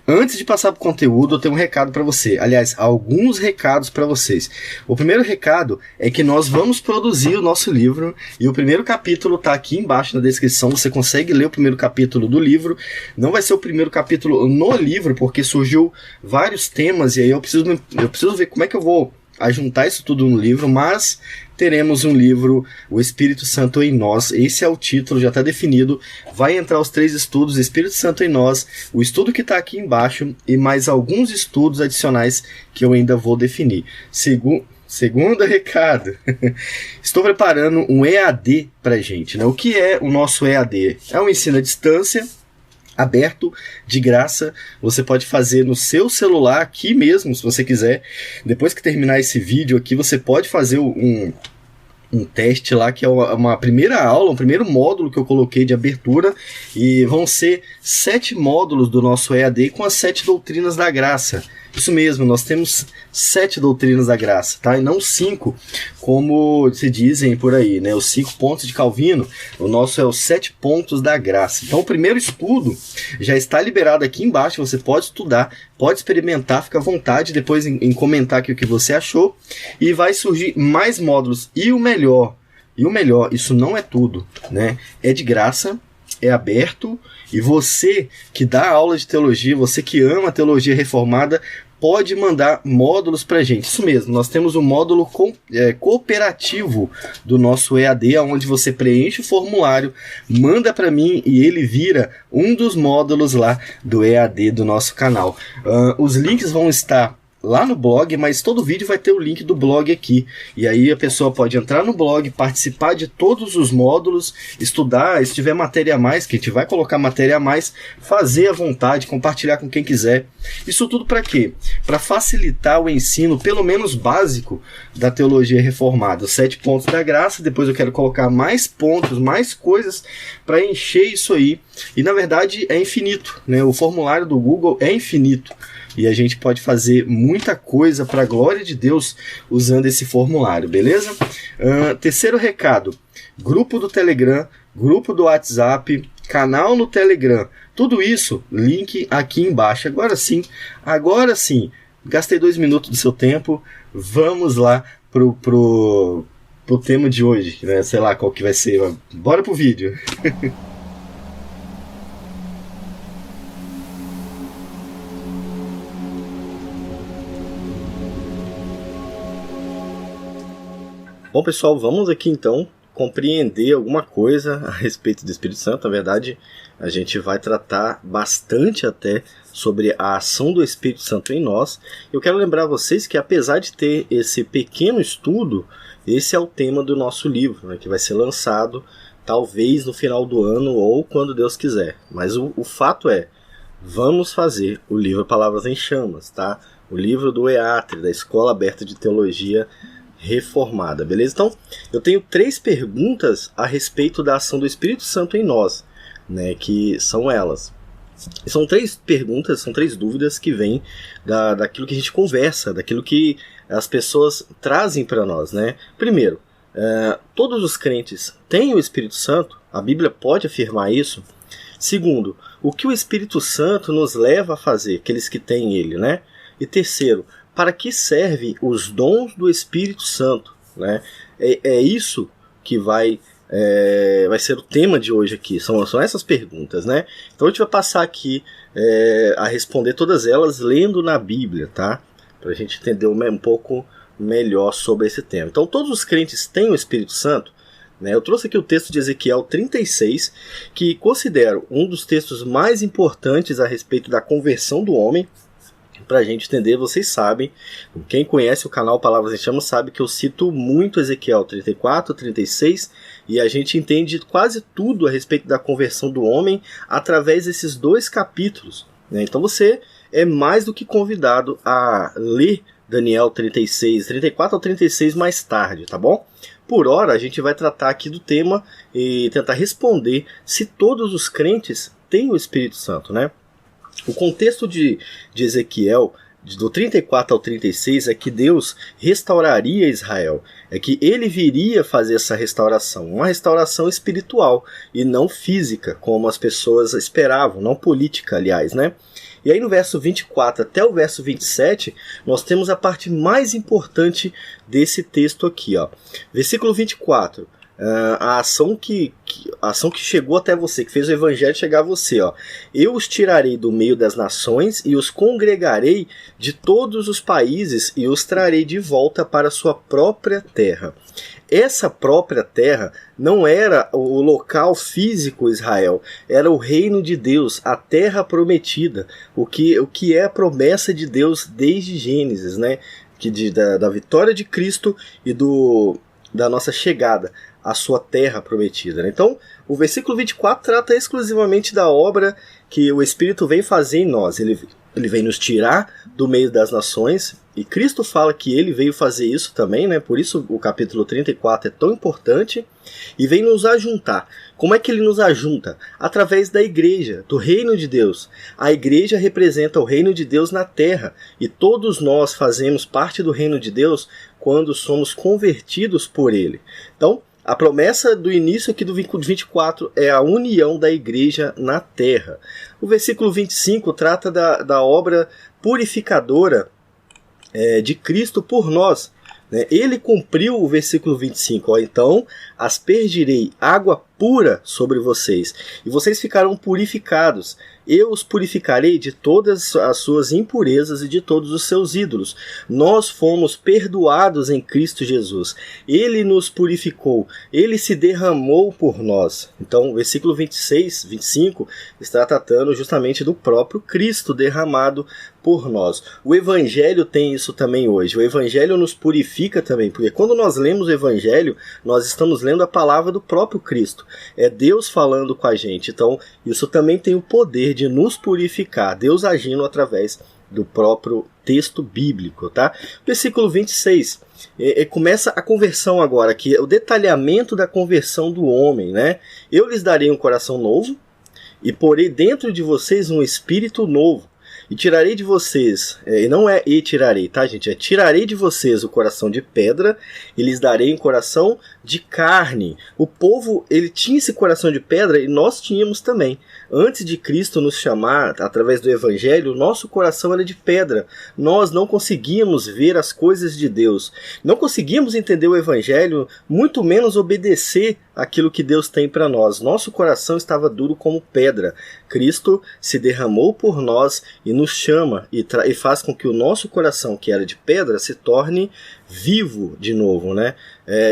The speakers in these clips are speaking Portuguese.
Antes de passar para o conteúdo, eu tenho um recado para você. Aliás, alguns recados para vocês. O primeiro recado é que nós vamos produzir o nosso livro e o primeiro capítulo está aqui embaixo na descrição. Você consegue ler o primeiro capítulo do livro. Não vai ser o primeiro capítulo no livro, porque surgiu vários temas e aí eu preciso ver como é que eu vou ajuntar isso tudo no livro, mas teremos um livro, O Espírito Santo em Nós. Esse é o título, já está definido. Vai entrar os 3 estudos, Espírito Santo em Nós, o estudo que está aqui embaixo e mais alguns estudos adicionais que eu ainda vou definir. Segundo recado, estou preparando um EAD para gente, né? O que é o nosso EAD? É um ensino à distância, aberto, de graça. Você pode fazer no seu celular aqui mesmo, se você quiser. Depois que terminar esse vídeo aqui, você pode fazer um teste lá, que é uma primeira aula, um primeiro módulo que eu coloquei de abertura, e vão ser 7 módulos do nosso EAD com as 7 doutrinas da graça. Isso mesmo, nós temos 7 doutrinas da graça, tá? E não 5, como se dizem por aí, né? Os 5 pontos de Calvino, o nosso é os 7 pontos da graça. Então o primeiro estudo já está liberado aqui embaixo, você pode estudar, pode experimentar, fica à vontade depois em comentar aqui o que você achou, e vai surgir mais módulos. E o melhor, isso não é tudo, né? É de graça, é aberto, e você que dá aula de teologia, você que ama a teologia reformada, pode mandar módulos para a gente. Isso mesmo, nós temos um módulo cooperativo do nosso EAD, onde você preenche o formulário, manda para mim e ele vira um dos módulos lá do EAD do nosso canal. Os links vão estar lá no blog, mas todo vídeo vai ter o link do blog aqui, e aí a pessoa pode entrar no blog, participar de todos os módulos, estudar, se tiver matéria a mais, que a gente vai colocar matéria a mais, fazer à vontade, compartilhar com quem quiser. Isso tudo para quê? Para facilitar o ensino, pelo menos básico, da teologia reformada. Os 7 pontos da graça, depois eu quero colocar mais pontos, mais coisas para encher isso aí, e na verdade é infinito, né? O formulário do Google é infinito, e a gente pode fazer muita coisa para a glória de Deus usando esse formulário, beleza? Terceiro recado, grupo do Telegram, grupo do WhatsApp, canal no Telegram, tudo isso, link aqui embaixo. Agora sim, gastei 2 minutos do seu tempo, vamos lá pro tema de hoje, né? Sei lá qual que vai ser, bora pro vídeo. Bom, pessoal, vamos aqui então compreender alguma coisa a respeito do Espírito Santo. Na verdade, a gente vai tratar bastante até sobre a ação do Espírito Santo em nós. Eu quero lembrar a vocês que, apesar de ter esse pequeno estudo, esse é o tema do nosso livro, né, que vai ser lançado talvez no final do ano ou quando Deus quiser. Mas o fato é, vamos fazer o livro Palavras em Chamas, tá? O livro do EATRE, da Escola Aberta de Teologia Reformada, beleza? Então, eu tenho 3 perguntas a respeito da ação do Espírito Santo em nós, né, que são elas. E são 3 perguntas, são 3 dúvidas que vêm daquilo que a gente conversa, daquilo que as pessoas trazem para nós, né? Primeiro, todos os crentes têm o Espírito Santo? A Bíblia pode afirmar isso? Segundo, o que o Espírito Santo nos leva a fazer, aqueles que têm ele, né? E terceiro, para que servem os dons do Espírito Santo, né? É isso que vai ser o tema de hoje aqui, são essas perguntas, né? Então a gente vai passar aqui a responder todas elas lendo na Bíblia, tá? Para a gente entender um pouco melhor sobre esse tema. Então todos os crentes têm o Espírito Santo, né? Eu trouxe aqui o texto de Ezequiel 36, que considero um dos textos mais importantes a respeito da conversão do homem. Para a gente entender, vocês sabem, quem conhece o canal Palavras em Chamas sabe que eu cito muito Ezequiel 34, 36, e a gente entende quase tudo a respeito da conversão do homem através desses 2 capítulos, né? Então você é mais do que convidado a ler Daniel 36, 34 ao 36 mais tarde, tá bom? Por hora a gente vai tratar aqui do tema e tentar responder se todos os crentes têm o Espírito Santo, né? O contexto de Ezequiel do 34 ao 36 é que Deus restauraria Israel, é que ele viria fazer essa restauração, uma restauração espiritual e não física, como as pessoas esperavam, não política, aliás, né? E aí no verso 24 até o verso 27, nós temos a parte mais importante desse texto aqui, ó. Versículo 24. A ação que chegou até você, que fez o evangelho chegar a você, ó. Eu os tirarei do meio das nações e os congregarei de todos os países e os trarei de volta para a sua própria terra. Essa própria terra não era o local físico Israel, era o reino de Deus, a terra prometida, o que é a promessa de Deus desde Gênesis, né? Da vitória de Cristo e da nossa chegada à sua terra prometida, né? Então, o versículo 24 trata exclusivamente da obra que o Espírito vem fazer em nós. Ele vem nos tirar do meio das nações, e Cristo fala que ele veio fazer isso também, né? Por isso o capítulo 34 é tão importante, e vem nos ajuntar. Como é que ele nos ajunta? Através da igreja, do reino de Deus. A igreja representa o reino de Deus na terra, e todos nós fazemos parte do reino de Deus quando somos convertidos por ele. Então, a promessa do início aqui do 24 é a união da igreja na terra. O versículo 25 trata da obra purificadora de Cristo por nós. Ele cumpriu o versículo 25, ó, então aspergirei água pura sobre vocês, e vocês ficarão purificados. Eu os purificarei de todas as suas impurezas e de todos os seus ídolos. Nós fomos perdoados em Cristo Jesus. Ele nos purificou. Ele se derramou por nós. Então, o versículo 26, 25 está tratando justamente do próprio Cristo derramado por nós. O Evangelho tem isso também hoje. O Evangelho nos purifica também, porque quando nós lemos o Evangelho, nós estamos lendo a palavra do próprio Cristo. É Deus falando com a gente. Então, isso também tem o poder de nos purificar. Deus agindo através do próprio texto bíblico, tá? Versículo 26. Começa a conversão agora, que é o detalhamento da conversão do homem, né? Eu lhes darei um coração novo e porei dentro de vocês um espírito novo. E tirarei de vocês, e não é e tirarei, tá, gente? É tirarei de vocês o coração de pedra e lhes darei um coração de carne. O povo, ele tinha esse coração de pedra e nós tínhamos também. Antes de Cristo nos chamar, através do Evangelho, o nosso coração era de pedra. Nós não conseguíamos ver as coisas de Deus. Não conseguíamos entender o Evangelho, muito menos obedecer aquilo que Deus tem para nós. Nosso coração estava duro como pedra. Cristo se derramou por nós e nos chama e faz com que o nosso coração, que era de pedra, se torne vivo de novo, né?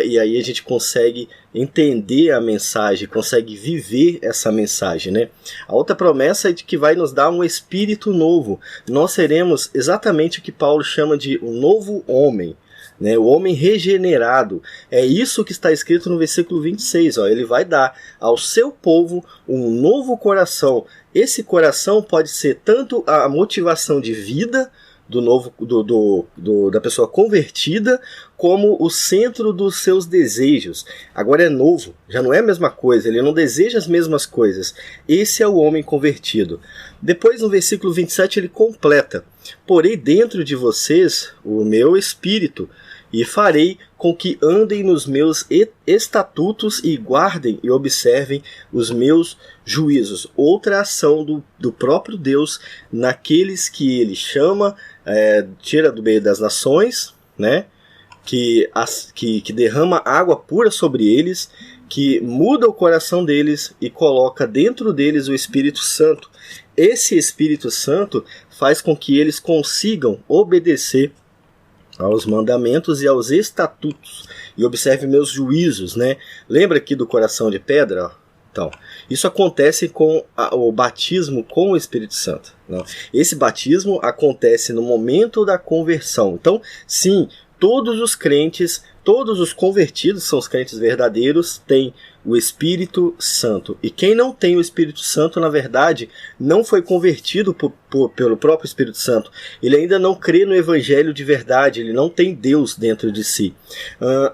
E aí a gente consegue entender a mensagem, consegue viver essa mensagem, né? A outra promessa é de que vai nos dar um espírito novo. Nós seremos exatamente o que Paulo chama de um novo homem, né? O homem regenerado. É isso que está escrito no versículo 26. Ó. Ele vai dar ao seu povo um novo coração. Esse coração pode ser tanto a motivação de vida da pessoa convertida, como o centro dos seus desejos. Agora é novo, já não é a mesma coisa, ele não deseja as mesmas coisas. Esse é o homem convertido. Depois no versículo 27 ele completa: porei dentro de vocês o meu espírito e farei com que andem nos meus estatutos e guardem e observem os meus juízos. Outra ação do próprio Deus naqueles que ele chama, tira do meio das nações, né? Que derrama água pura sobre eles, que muda o coração deles e coloca dentro deles o Espírito Santo. Esse Espírito Santo faz com que eles consigam obedecer aos mandamentos e aos estatutos, e observe meus juízos, né? Lembra aqui do coração de pedra? Então, isso acontece com o batismo com o Espírito Santo, né? Esse batismo acontece no momento da conversão. Então, sim, todos os crentes, todos os convertidos, são os crentes verdadeiros, têm o Espírito Santo. E quem não tem o Espírito Santo, na verdade, não foi convertido pelo próprio Espírito Santo. Ele ainda não crê no Evangelho de verdade, ele não tem Deus dentro de si.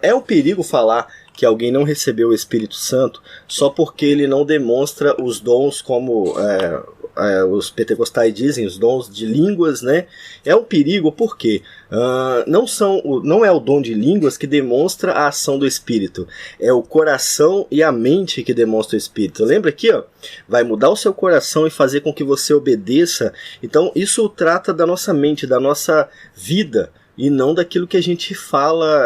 É um perigo falar que alguém não recebeu o Espírito Santo só porque ele não demonstra os dons como os pentecostais dizem, os dons de línguas, né? É um perigo porque não é o dom de línguas que demonstra a ação do Espírito, é o coração e a mente que demonstra o Espírito. Lembra aqui, ó, vai mudar o seu coração e fazer com que você obedeça. Então isso trata da nossa mente, da nossa vida, e não daquilo que a gente fala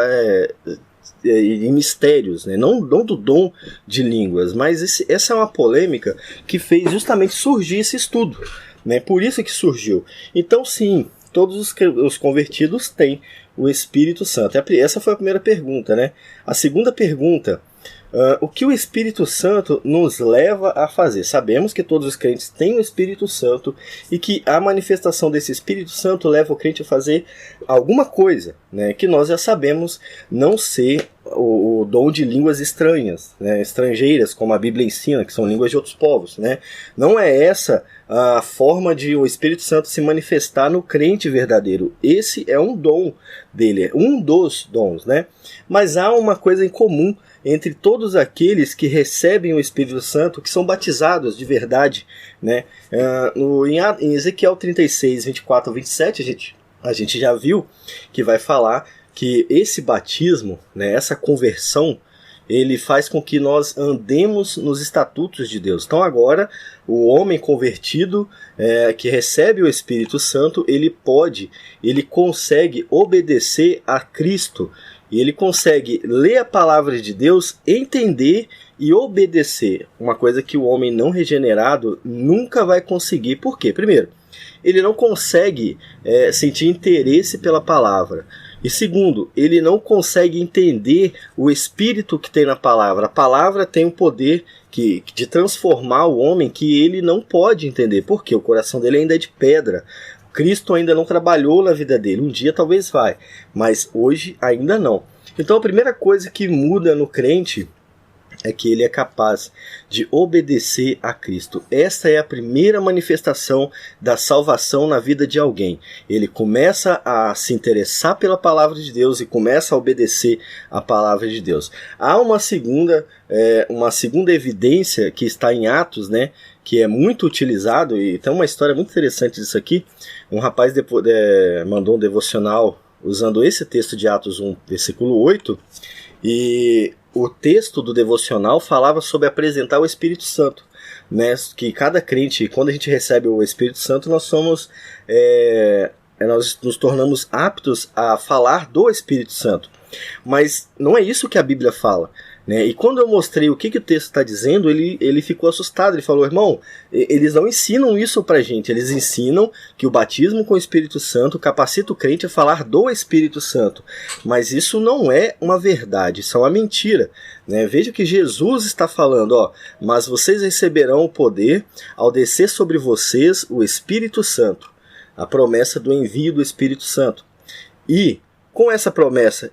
em mistérios, né? Não do dom de línguas, mas essa é uma polêmica que fez justamente surgir esse estudo, né? Por isso que surgiu. Então sim, todos os convertidos têm o Espírito Santo. Essa foi a primeira pergunta, né? A segunda pergunta: o que o Espírito Santo nos leva a fazer? Sabemos que todos os crentes têm o Espírito Santo e que a manifestação desse Espírito Santo leva o crente a fazer alguma coisa, né, que nós já sabemos não ser o dom de línguas estranhas, né, estrangeiras, como a Bíblia ensina, que são línguas de outros povos, né? Não é essa a forma de o Espírito Santo se manifestar no crente verdadeiro. Esse é um dom dele, é um dos dons, né? Mas há uma coisa em comum entre todos aqueles que recebem o Espírito Santo, que são batizados de verdade, né? Em Ezequiel 36, 24 a 27, a gente já viu que vai falar que esse batismo, né, essa conversão, ele faz com que nós andemos nos estatutos de Deus. Então agora, o homem convertido que recebe o Espírito Santo, ele consegue obedecer a Cristo. E ele consegue ler a palavra de Deus, entender e obedecer. Uma coisa que o homem não regenerado nunca vai conseguir. Por quê? Primeiro, ele não consegue sentir interesse pela palavra. E segundo, ele não consegue entender o espírito que tem na palavra. A palavra tem um poder de transformar o homem que ele não pode entender. Por quê? O coração dele ainda é de pedra. Cristo ainda não trabalhou na vida dele. Um dia talvez vai, mas hoje ainda não. Então a primeira coisa que muda no crente é que ele é capaz de obedecer a Cristo. Esta é a primeira manifestação da salvação na vida de alguém. Ele começa a se interessar pela palavra de Deus e começa a obedecer a palavra de Deus. Há uma segunda evidência que está em Atos, né, que é muito utilizado, e tem uma história muito interessante disso aqui. Um rapaz mandou um devocional usando esse texto de Atos 1, versículo 8, e o texto do devocional falava sobre apresentar o Espírito Santo, né? Que cada crente, quando a gente recebe o Espírito Santo, nós nos tornamos aptos a falar do Espírito Santo. Mas não é isso que a Bíblia fala, né? E quando eu mostrei o que o texto está dizendo, ele ficou assustado. Ele falou: irmão, eles não ensinam isso pra gente. Eles ensinam que o batismo com o Espírito Santo capacita o crente a falar do Espírito Santo. Mas isso não é uma verdade, isso é uma mentira, né? Veja que Jesus está falando, ó: mas vocês receberão o poder ao descer sobre vocês o Espírito Santo. A promessa do envio do Espírito Santo. E com essa promessa,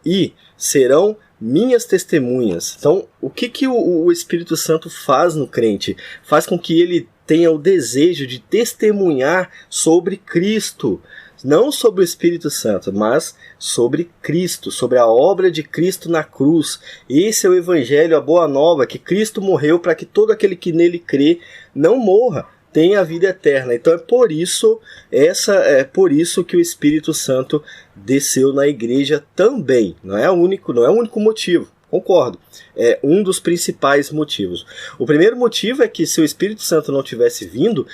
serão minhas testemunhas. Então, o que o Espírito Santo faz no crente? Faz com que ele tenha o desejo de testemunhar sobre Cristo. Não sobre o Espírito Santo, mas sobre Cristo, sobre a obra de Cristo na cruz. Esse é o Evangelho, a boa nova, que Cristo morreu para que todo aquele que nele crê não morra, tem a vida eterna. Então é por isso que o Espírito Santo desceu na igreja também. Não é o único motivo. Concordo. É um dos principais motivos. O primeiro motivo é que se o Espírito Santo não tivesse vindo,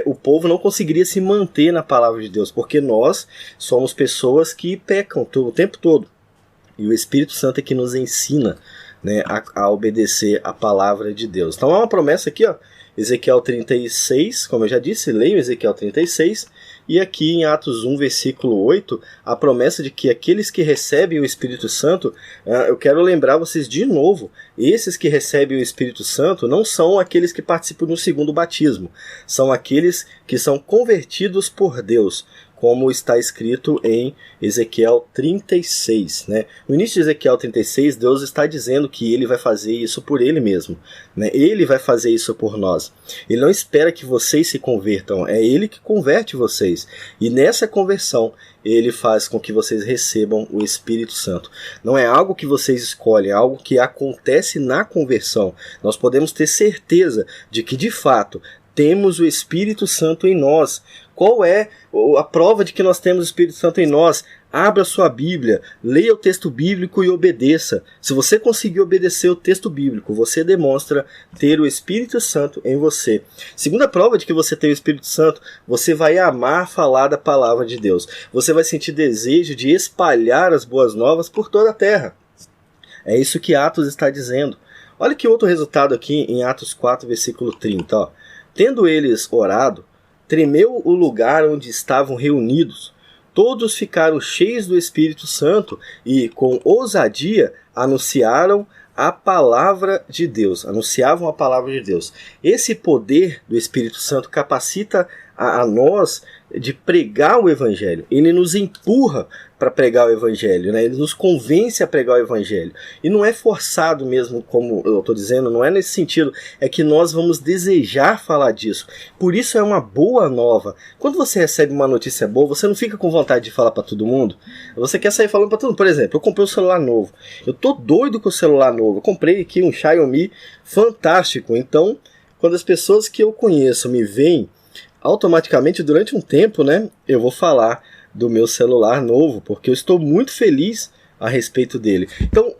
o povo não conseguiria se manter na palavra de Deus, porque nós somos pessoas que pecam o tempo todo. E o Espírito Santo é que nos ensina, né, a obedecer a palavra de Deus. Então há uma promessa aqui, ó, Ezequiel 36, como eu já disse, leio Ezequiel 36, e aqui em Atos 1, versículo 8, a promessa de que aqueles que recebem o Espírito Santo, eu quero lembrar vocês de novo, esses que recebem o Espírito Santo não são aqueles que participam do segundo batismo, são aqueles que são convertidos por Deus, como está escrito em Ezequiel 36. Né? No início de Ezequiel 36, Deus está dizendo que ele vai fazer isso por ele mesmo. Né? Ele vai fazer isso por nós. Ele não espera que vocês se convertam, é ele que converte vocês. E nessa conversão, ele faz com que vocês recebam o Espírito Santo. Não é algo que vocês escolhem, é algo que acontece na conversão. Nós podemos ter certeza de que, de fato, temos o Espírito Santo em nós. Qual é a prova de que nós temos o Espírito Santo em nós? Abra sua Bíblia, leia o texto bíblico e obedeça. Se você conseguir obedecer o texto bíblico, você demonstra ter o Espírito Santo em você. Segunda prova de que você tem o Espírito Santo, você vai amar falar da palavra de Deus. Você vai sentir desejo de espalhar as boas novas por toda a terra. É isso que Atos está dizendo. Olha que outro resultado aqui em Atos 4, versículo 30. Ó. Tendo eles orado, tremeu o lugar onde estavam reunidos. Todos ficaram cheios do Espírito Santo e, com ousadia, anunciavam a palavra de Deus. Esse poder do Espírito Santo capacita a nós de pregar o Evangelho. Ele nos empurra para pregar o Evangelho, né? Ele nos convence a pregar o Evangelho. E não é forçado mesmo, como eu estou dizendo, não é nesse sentido. É que nós vamos desejar falar disso. Por isso é uma boa nova. Quando você recebe uma notícia boa, você não fica com vontade de falar para todo mundo. Você quer sair falando para todo mundo. Por exemplo, eu comprei um celular novo. Eu tô doido com o celular novo. Eu comprei aqui um Xiaomi fantástico. Então, quando as pessoas que eu conheço me veem, automaticamente, durante um tempo, né, eu vou falar do meu celular novo, porque eu estou muito feliz a respeito dele. Então,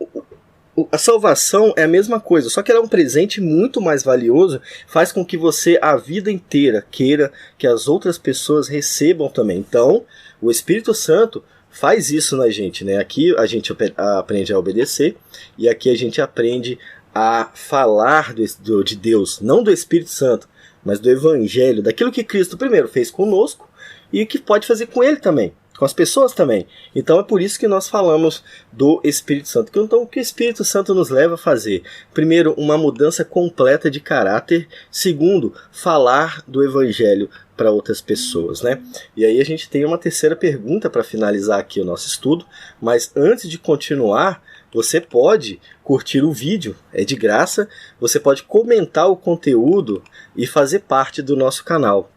a salvação é a mesma coisa, só que ela é um presente muito mais valioso, faz com que você, a vida inteira, queira que as outras pessoas recebam também. Então, o Espírito Santo faz isso na gente, né? Aqui a gente aprende a obedecer, e aqui a gente aprende a falar de Deus, não do Espírito Santo, mas do Evangelho, daquilo que Cristo primeiro fez conosco e que pode fazer com ele também, com as pessoas também. Então é por isso que nós falamos do Espírito Santo. Então o que o Espírito Santo nos leva a fazer? Primeiro, uma mudança completa de caráter. Segundo, falar do Evangelho para outras pessoas, né? E aí a gente tem uma terceira pergunta para finalizar aqui o nosso estudo, mas antes de continuar, você pode curtir o vídeo, é de graça, você pode comentar o conteúdo e fazer parte do nosso canal.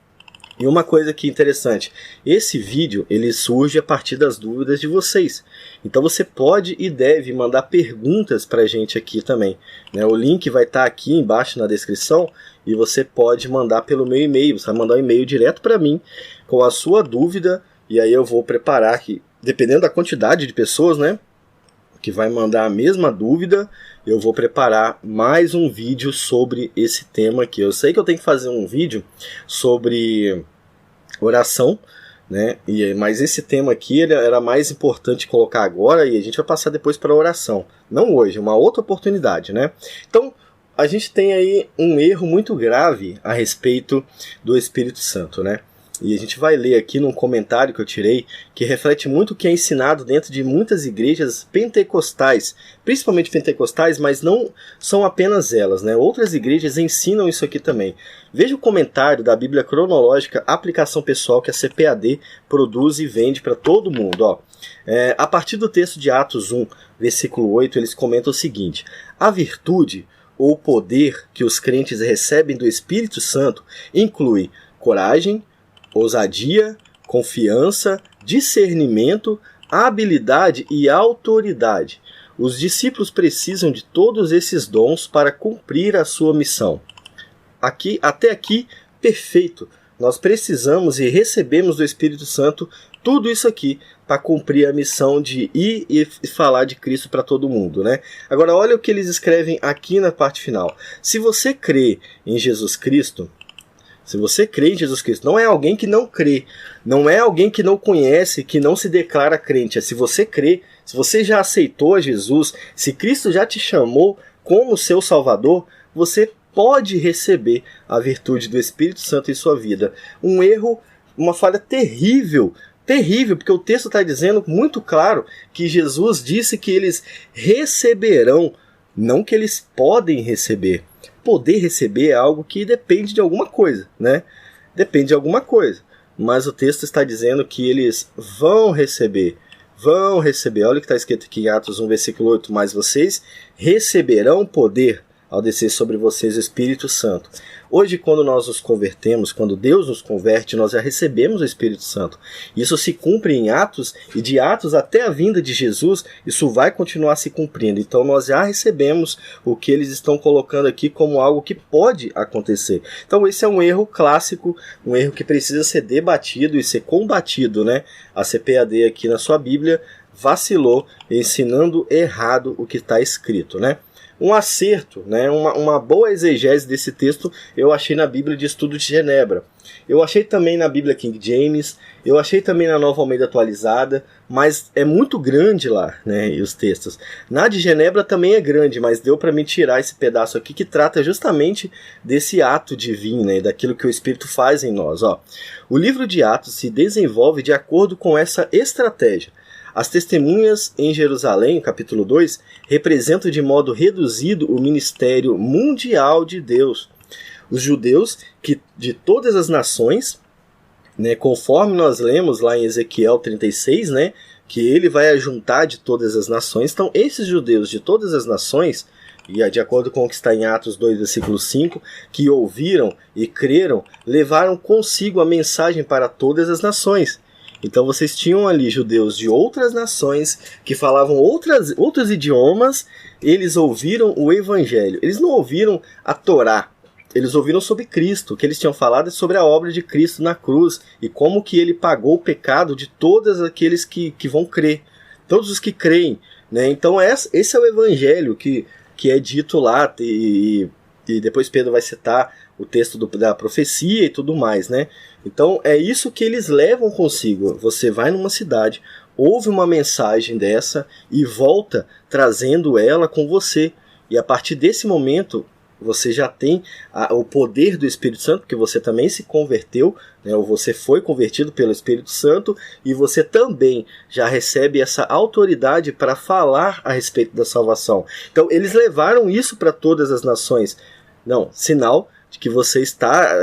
E uma coisa que é interessante, esse vídeo ele surge a partir das dúvidas de vocês. Então você pode e deve mandar perguntas para a gente aqui também, né? O link vai estar aqui embaixo na descrição e você pode mandar pelo meu e-mail. Você vai mandar um e-mail direto para mim com a sua dúvida e aí eu vou preparar aqui, dependendo da quantidade de pessoas, né, que vai mandar a mesma dúvida, eu vou preparar mais um vídeo sobre esse tema aqui. Eu sei que eu tenho que fazer um vídeo sobre oração, né? Mas esse tema aqui era mais importante colocar agora e a gente vai passar depois para a oração. Não hoje, uma outra oportunidade, né? Então, a gente tem aí um erro muito grave a respeito do Espírito Santo, né? E a gente vai ler aqui num comentário que eu tirei, que reflete muito o que é ensinado dentro de muitas igrejas pentecostais, principalmente pentecostais, mas não são apenas elas, né? Outras igrejas ensinam isso aqui também. Veja o comentário da Bíblia Cronológica, aplicação pessoal, que a CPAD produz e vende para todo mundo. Ó. A partir do texto de Atos 1, versículo 8, eles comentam o seguinte: a virtude ou poder que os crentes recebem do Espírito Santo inclui coragem, ousadia, confiança, discernimento, habilidade e autoridade. Os discípulos precisam de todos esses dons para cumprir a sua missão. Até aqui, perfeito. Nós precisamos e recebemos do Espírito Santo tudo isso aqui para cumprir a missão de ir e falar de Cristo para todo mundo, né? Agora, olha o que eles escrevem aqui na parte final. Se você crê em Jesus Cristo, não é alguém que não crê, não é alguém que não conhece, que não se declara crente. É se você crê, se você já aceitou a Jesus, se Cristo já te chamou como seu Salvador, você pode receber a virtude do Espírito Santo em sua vida. Um erro, uma falha terrível, porque o texto está dizendo muito claro que Jesus disse que eles receberão, não que eles podem receber. Poder receber é algo que depende de alguma coisa, né? Depende de alguma coisa. Mas o texto está dizendo que eles vão receber. Olha o que está escrito aqui em Atos 1, versículo 8. Mas vocês receberão poder ao descer sobre vocês o Espírito Santo. Hoje, quando nós nos convertemos, quando Deus nos converte, nós já recebemos o Espírito Santo. Isso se cumpre em Atos, e de Atos até a vinda de Jesus, isso vai continuar se cumprindo. Então nós já recebemos o que eles estão colocando aqui como algo que pode acontecer. Então esse é um erro clássico, um erro que precisa ser debatido e ser combatido, né? A CPAD aqui na sua Bíblia vacilou ensinando errado o que está escrito, né? Um acerto, né, uma boa exegese desse texto eu achei na Bíblia de Estudo de Genebra. Eu achei também na Bíblia King James, eu achei também na Nova Almeida Atualizada, mas é muito grande lá, né, os textos. Na de Genebra também é grande, mas deu para me tirar esse pedaço aqui que trata justamente desse ato divino, né, daquilo que o Espírito faz em nós. Ó. O livro de Atos se desenvolve de acordo com essa estratégia. As testemunhas em Jerusalém, capítulo 2, representam de modo reduzido o ministério mundial de Deus. Os judeus que de todas as nações, né, conforme nós lemos lá em Ezequiel 36, né, que ele vai ajuntar de todas as nações. Então, esses judeus de todas as nações, e de acordo com o que está em Atos 2, versículo 5, que ouviram e creram, levaram consigo a mensagem para todas as nações. Então vocês tinham ali judeus de outras nações que falavam outros idiomas, eles ouviram o Evangelho. Eles não ouviram a Torá, eles ouviram sobre Cristo. O que eles tinham falado é sobre a obra de Cristo na cruz e como que ele pagou o pecado de todos aqueles que vão crer, todos os que creem, né? Então esse é o Evangelho que é dito lá, e depois Pedro vai citar o texto da profecia e tudo mais, né? Então é isso que eles levam consigo. Você vai numa cidade, ouve uma mensagem dessa e volta trazendo ela com você. E a partir desse momento você já tem o poder do Espírito Santo, porque você também se converteu, né? Ou você foi convertido pelo Espírito Santo, e você também já recebe essa autoridade para falar a respeito da salvação. Então eles levaram isso para todas as nações. Não, sinal de que você está,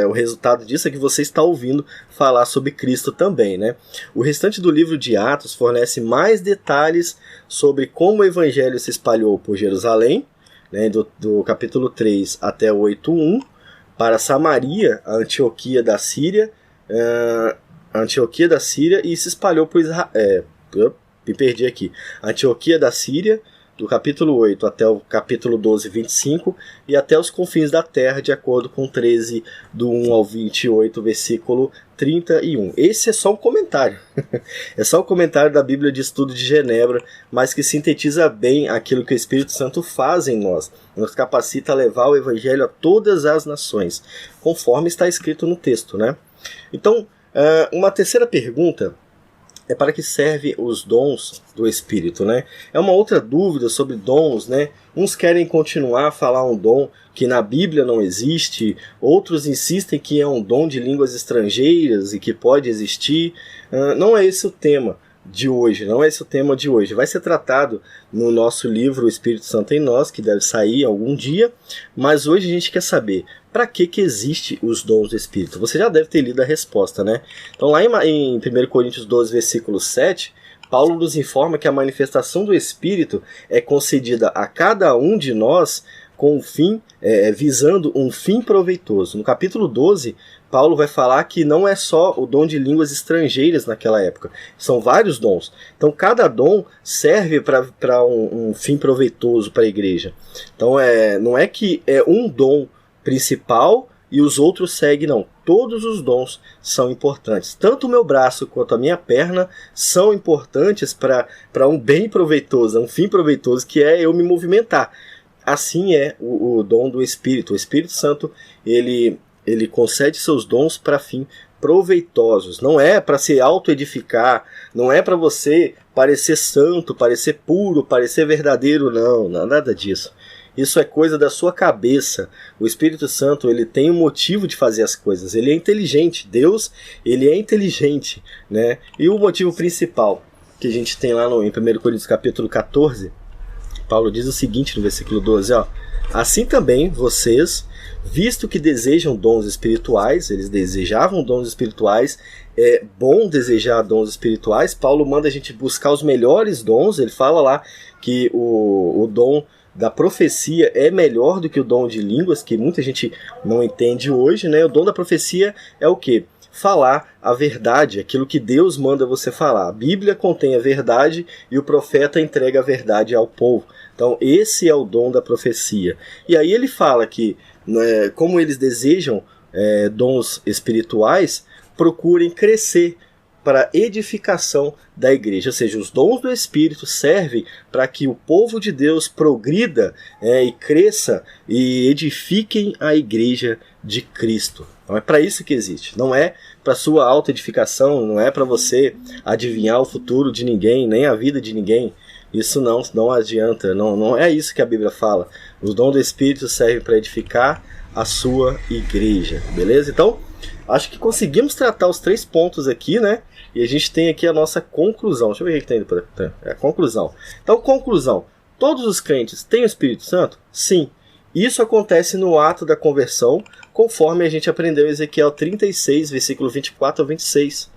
o resultado disso é que você está ouvindo falar sobre Cristo também, né? O restante do livro de Atos fornece mais detalhes sobre como o Evangelho se espalhou por Jerusalém, né, do capítulo 3 até o 8:1, para Samaria, a Antioquia da Síria, e se espalhou por Israel. Me perdi aqui. Antioquia da Síria, do capítulo 8 até o capítulo 12, 25, e até os confins da terra, de acordo com 13, do 1 ao 28, versículo 31. Esse é só um comentário. É só um comentário da Bíblia de Estudo de Genebra, mas que sintetiza bem aquilo que o Espírito Santo faz em nós. Nos capacita a levar o Evangelho a todas as nações, conforme está escrito no texto, né? Então, uma terceira pergunta é para que serve os dons do Espírito, né? É uma outra dúvida sobre dons, né? Uns querem continuar a falar um dom que na Bíblia não existe, outros insistem que é um dom de línguas estrangeiras e que pode existir. Não é esse o tema de hoje, não é esse o tema de hoje. Vai ser tratado no nosso livro O Espírito Santo em Nós, que deve sair algum dia, mas hoje a gente quer saber para que existe os dons do Espírito. Você já deve ter lido a resposta, né? Então lá em 1 Coríntios 12, versículo 7, Paulo nos informa que a manifestação do Espírito é concedida a cada um de nós com um fim, visando um fim proveitoso. No capítulo 12, Paulo vai falar que não é só o dom de línguas estrangeiras naquela época, são vários dons. Então cada dom serve para um fim proveitoso para a igreja. Então não é que é um dom principal e os outros seguem, não. Todos os dons são importantes. Tanto o meu braço quanto a minha perna são importantes para um bem proveitoso, um fim proveitoso, que é eu me movimentar. Assim é o dom do Espírito. O Espírito Santo, ele concede seus dons para fim proveitosos. Não é para se autoedificar, não é para você parecer santo, parecer puro, parecer verdadeiro, não nada disso. Isso é coisa da sua cabeça. O Espírito Santo, ele tem um motivo de fazer as coisas. Ele é inteligente. Deus, ele é inteligente, né? E o motivo principal que a gente tem lá em 1 Coríntios capítulo 14, Paulo diz o seguinte no versículo 12, ó: assim também vocês, visto que desejam dons espirituais, eles desejavam dons espirituais, é bom desejar dons espirituais. Paulo manda a gente buscar os melhores dons. Ele fala lá que o dom da profecia é melhor do que o dom de línguas, que muita gente não entende hoje, né? O dom da profecia é o quê? Falar a verdade, aquilo que Deus manda você falar. A Bíblia contém a verdade e o profeta entrega a verdade ao povo. Então esse é o dom da profecia. E aí ele fala que, né, como eles desejam dons espirituais, procurem crescer para edificação da igreja, ou seja, os dons do Espírito servem para que o povo de Deus progrida e cresça e edifiquem a igreja de Cristo. Então é para isso que existe, não é para sua autoedificação, não é para você adivinhar o futuro de ninguém, nem a vida de ninguém. Isso não adianta, não é isso que a Bíblia fala. Os dons do Espírito servem para edificar a sua igreja, beleza? Então, acho que conseguimos tratar os 3 pontos aqui, né? E a gente tem aqui a nossa conclusão. Deixa eu ver o que tem depois. A conclusão. Então, conclusão. Todos os crentes têm o Espírito Santo? Sim. Isso acontece no ato da conversão, conforme a gente aprendeu em Ezequiel 36, versículo 24 ao 26.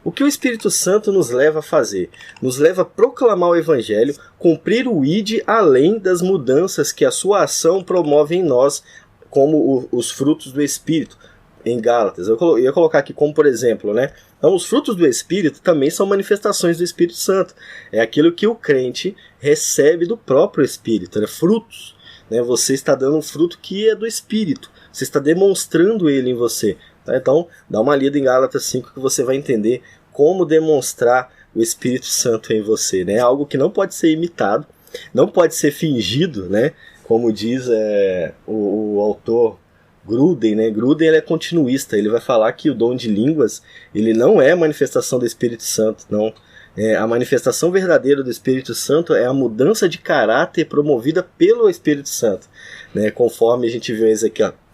O que o Espírito Santo nos leva a fazer? Nos leva a proclamar o Evangelho, cumprir o ID além das mudanças que a sua ação promove em nós, como os frutos do Espírito. Em Gálatas, eu ia colocar aqui como por exemplo, né? Então os frutos do Espírito também são manifestações do Espírito Santo. É aquilo que o crente recebe do próprio Espírito, né? Frutos, né? Você está dando um fruto que é do Espírito, você está demonstrando ele em você, tá? Então dá uma lida em Gálatas 5 que você vai entender como demonstrar o Espírito Santo em você, né? Algo que não pode ser imitado, não pode ser fingido, né? Como diz o autor Gruden, né? Gruden, ele é continuista, ele vai falar que o dom de línguas ele não é manifestação do Espírito Santo, não. A manifestação verdadeira do Espírito Santo é a mudança de caráter promovida pelo Espírito Santo, né? Conforme a gente viu em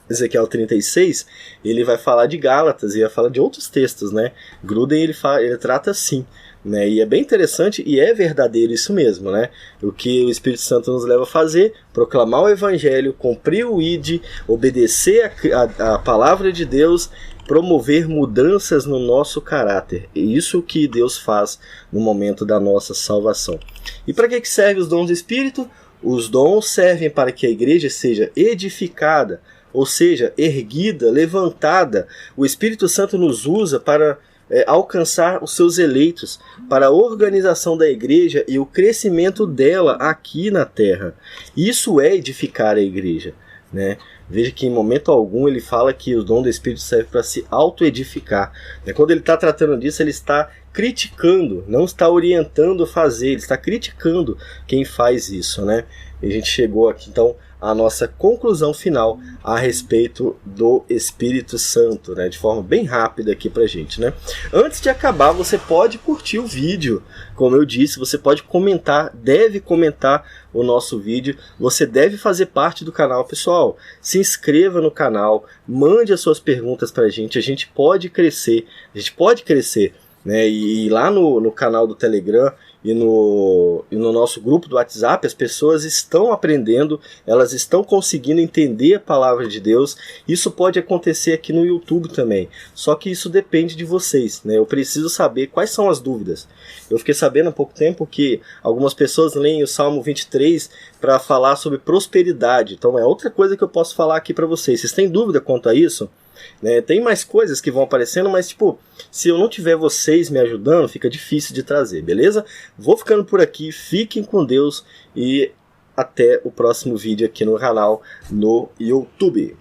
Ezequiel 36, ele vai falar de Gálatas e vai falar de outros textos, né? Gruden ele trata assim, né? E é bem interessante e é verdadeiro isso mesmo, né? O que o Espírito Santo nos leva a fazer, proclamar o Evangelho, cumprir o ID, obedecer a palavra de Deus, promover mudanças no nosso caráter. É isso que Deus faz no momento da nossa salvação. E para que servem os dons do Espírito? Os dons servem para que a igreja seja edificada, ou seja, erguida, levantada. O Espírito Santo nos usa para alcançar os seus eleitos, para a organização da igreja e o crescimento dela aqui na terra. Isso é edificar a igreja, né? Veja que em momento algum ele fala que o dom do Espírito serve para se auto-edificar. Quando ele está tratando disso, ele está criticando, não está orientando a fazer, ele está criticando quem faz isso, né? E a gente chegou aqui então à nossa conclusão final a respeito do Espírito Santo, né? De forma bem rápida aqui pra gente, né? Antes de acabar, você pode curtir o vídeo, como eu disse, você pode comentar, deve comentar o nosso vídeo, você deve fazer parte do canal, pessoal. Se inscreva no canal, mande as suas perguntas pra gente, a gente pode crescer, né? E lá no canal do Telegram e no nosso grupo do WhatsApp, as pessoas estão aprendendo, elas estão conseguindo entender a palavra de Deus. Isso pode acontecer aqui no YouTube também, só que isso depende de vocês, né? Eu preciso saber quais são as dúvidas. Eu fiquei sabendo há pouco tempo que algumas pessoas leem o Salmo 23 para falar sobre prosperidade, então é outra coisa que eu posso falar aqui para vocês. Vocês têm dúvida quanto a isso? Tem mais coisas que vão aparecendo, mas tipo, se eu não tiver vocês me ajudando, fica difícil de trazer, beleza? Vou ficando por aqui, fiquem com Deus e até o próximo vídeo aqui no canal no YouTube.